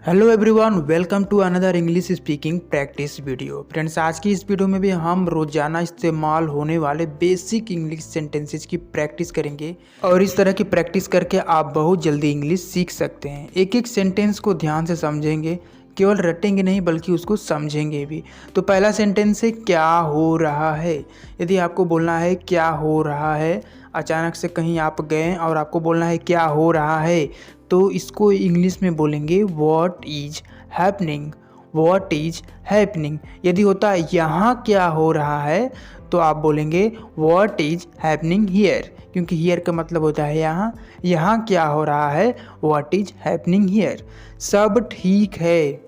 Hello everyone, welcome to another English speaking practice video. Friends, आज की इस video में भी हम रोजाना इस्तेमाल होने वाले बेसिक इंग्लिश सेंटेंसेस की प्रैक्टिस करेंगे और इस तरह की प्रैक्टिस करके आप बहुत जल्दी इंग्लिश सीख सकते हैं। एक एक सेंटेंस को ध्यान से समझेंगे, केवल रटेंगे नहीं बल्कि उसको समझेंगे भी। तो पहला सेंटेंस है क्या हो रहा है। यदि आपको बोलना है क्या हो रहा है, अचानक से कहीं आप गए और आपको बोलना है क्या हो रहा है, तो इसको इंग्लिश में बोलेंगे what is happening. What is happening. यदि होता है यहाँ क्या हो रहा है, तो आप बोलेंगे व्हाट इज हैपनिंग हियर, क्योंकि हियर का मतलब होता है यहाँ। यहाँ क्या हो रहा है, व्हाट इज हैपनिंग हियर। सब ठीक है,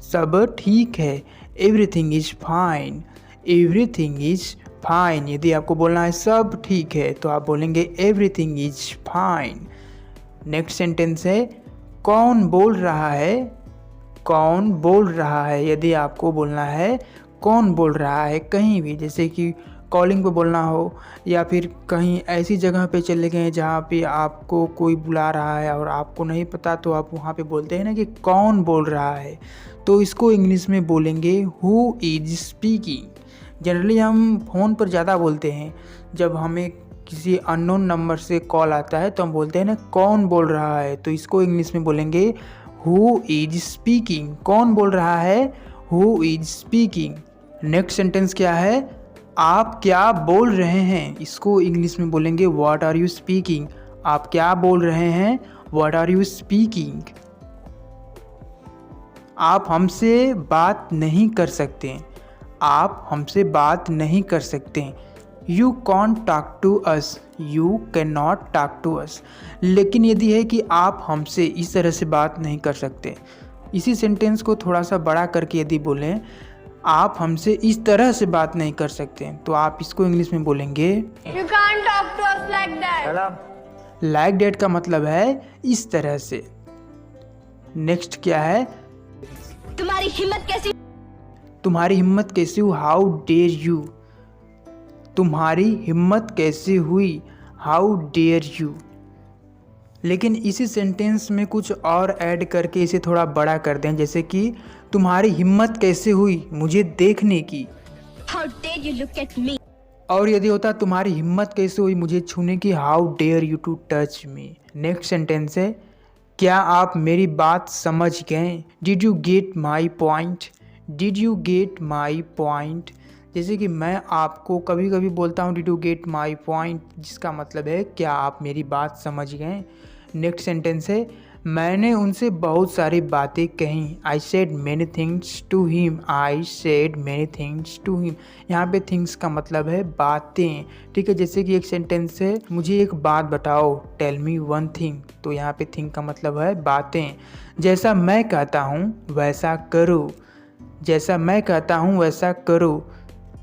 सब ठीक है। Everything is fine, everything is fine. यदि आपको बोलना है सब ठीक है, तो आप बोलेंगे everything is fine. Next sentence है कौन बोल रहा है। कौन बोल रहा है। यदि आपको बोलना है कौन बोल रहा है कहीं भी, जैसे कि कॉलिंग पे बोलना हो या फिर कहीं ऐसी जगह पे चले गए जहाँ पे आपको कोई बुला रहा है और आपको नहीं पता, तो आप वहाँ पे बोलते हैं ना कि कौन बोल रहा है, तो इसको इंग्लिश में बोलेंगे हु इज स्पीकिंग। जनरली हम फ़ोन पर ज़्यादा बोलते हैं, जब हमें किसी अननोन नंबर से कॉल आता है तो हम बोलते हैं ना कौन बोल रहा है, तो इसको इंग्लिश में बोलेंगे हु इज स्पीकिंग। कौन बोल रहा है, who is speaking. Next sentence क्या है, आप क्या बोल रहे हैं। इसको इंग्लिश में बोलेंगे व्हाट आर यू स्पीकिंग। आप क्या बोल रहे हैं, व्हाट आर यू स्पीकिंग। आप हमसे बात नहीं कर सकते। आप हमसे बात नहीं कर सकते। You can't talk to us, you can not talk to us. लेकिन यदि है कि आप हमसे इस तरह से बात नहीं कर सकते, इसी सेंटेंस को थोड़ा सा बड़ा करके यदि बोलें आप हमसे इस तरह से बात नहीं कर सकते, तो आप इसको इंग्लिश में बोलेंगे You can't talk to us like that. Like that का मतलब है इस तरह से। नेक्स्ट क्या है, तुम्हारी हिम्मत कैसी? तुम्हारी हिम्मत कैसी हुई, हाउ डेयर यू। तुम्हारी हिम्मत कैसे हुई, हाउ डेयर यू। लेकिन इसी सेंटेंस में कुछ और ऐड करके इसे थोड़ा बड़ा कर दें, जैसे कि तुम्हारी हिम्मत कैसे हुई मुझे देखने की। How dare you look at me? और यदि होता तुम्हारी हिम्मत कैसे हुई मुझे छूने की, how dare you to touch me. Next sentence है क्या आप मेरी बात समझ गए। Did you get my point. Did you get my point. जैसे कि मैं आपको कभी कभी बोलता हूँ did you get my point, जिसका मतलब है क्या आप मेरी बात समझ गए। नेक्स्ट सेंटेंस है मैंने उनसे बहुत सारी बातें कहीं। I said many things to him. I said many things to him. यहाँ पे थिंग्स का मतलब है बातें, ठीक है। जैसे कि एक सेंटेंस है मुझे एक बात बताओ, टेल मी वन थिंग, तो यहाँ पे थिंग का मतलब है बातें। जैसा मैं कहता हूँ वैसा करो। जैसा मैं कहता हूँ वैसा करो।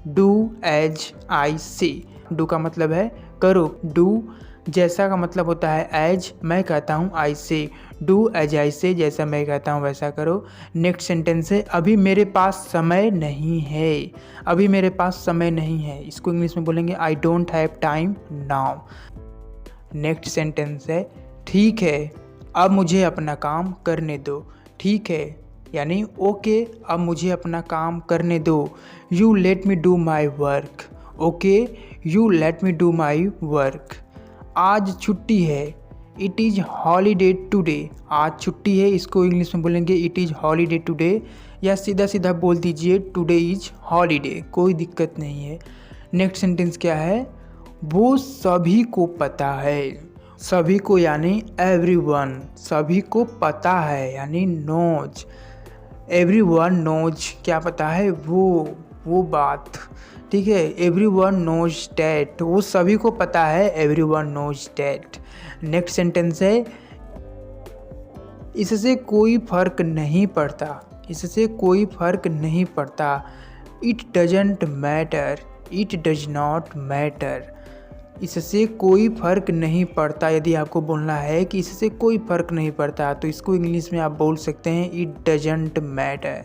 डू एज आई से। डू का मतलब है करो। डू जैसा का मतलब होता है एज, मैं कहता हूँ आई से। डू एज आई से, जैसा मैं कहता हूँ वैसा करो। नेक्स्ट सेंटेंस है अभी मेरे पास समय नहीं है। अभी मेरे पास समय नहीं है, इसको इंग्लिश में बोलेंगे I don't have time now. Next sentence है ठीक है अब मुझे अपना काम करने दो। ठीक है यानी ओके, अब मुझे अपना काम करने दो। You let me do my work. Okay, you let me do my work. आज छुट्टी है, इट इज़ हॉलीडे टुडे। आज छुट्टी है, इसको इंग्लिश में बोलेंगे इट इज़ हॉलीडे टुडे, या सीधा सीधा बोल दीजिए टुडे इज़ हॉलीडे, कोई दिक्कत नहीं है। नेक्स्ट सेंटेंस क्या है, वो सभी को पता है। सभी को यानी एवरीवन, सभी को पता है यानी नोज। एवरीवन नोज क्या पता है, वो बात, ठीक है। एवरीवन नोज डैट, वो सभी को पता है, everyone knows that. Next sentence है इससे कोई फर्क नहीं पड़ता। इससे कोई फर्क नहीं पड़ता। It doesn't matter, it does not matter. इससे कोई फर्क नहीं पड़ता। यदि आपको बोलना है कि इससे कोई फर्क नहीं पड़ता, तो इसको इंग्लिश में आप बोल सकते हैं it doesn't matter.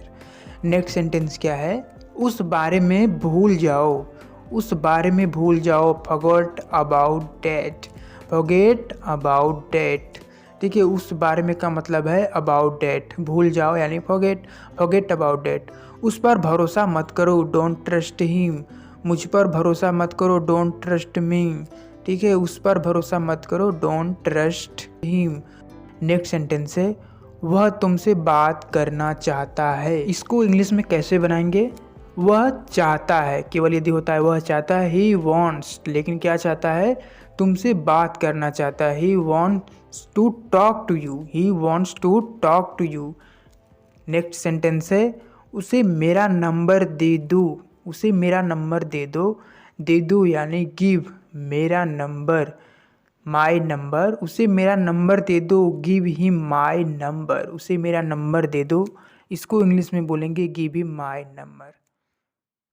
Next sentence क्या है, उस बारे में भूल जाओ। उस बारे में भूल जाओ। Forget about that. Forget about that, ठीक है, उस बारे में का मतलब है अबाउट डेट, भूल जाओ यानी फॉरगेट अबाउट डेट। उस पर भरोसा मत करो, डोंट ट्रस्ट हिम। मुझ पर भरोसा मत करो, डोंट ट्रस्ट मी। ठीक है, उस पर भरोसा मत करो, don't trust him. Next sentence है वह तुमसे बात करना चाहता है। इसको इंग्लिश में कैसे बनाएंगे? वह चाहता है, केवल यदि होता है वह चाहता है, ही वॉन्ट्स, लेकिन क्या चाहता है? तुमसे बात करना चाहता है, he wants to talk to you, he wants to talk to you. Next sentence है उसे मेरा नंबर दे दो, उसे मेरा नंबर दे दो यानी गिव मेरा नंबर, माई नंबर, उसे मेरा नंबर दे दो, गिव हिम माई नंबर, उसे मेरा नंबर दे दो। इसको इंग्लिश में बोलेंगे गिव हिम माई नंबर।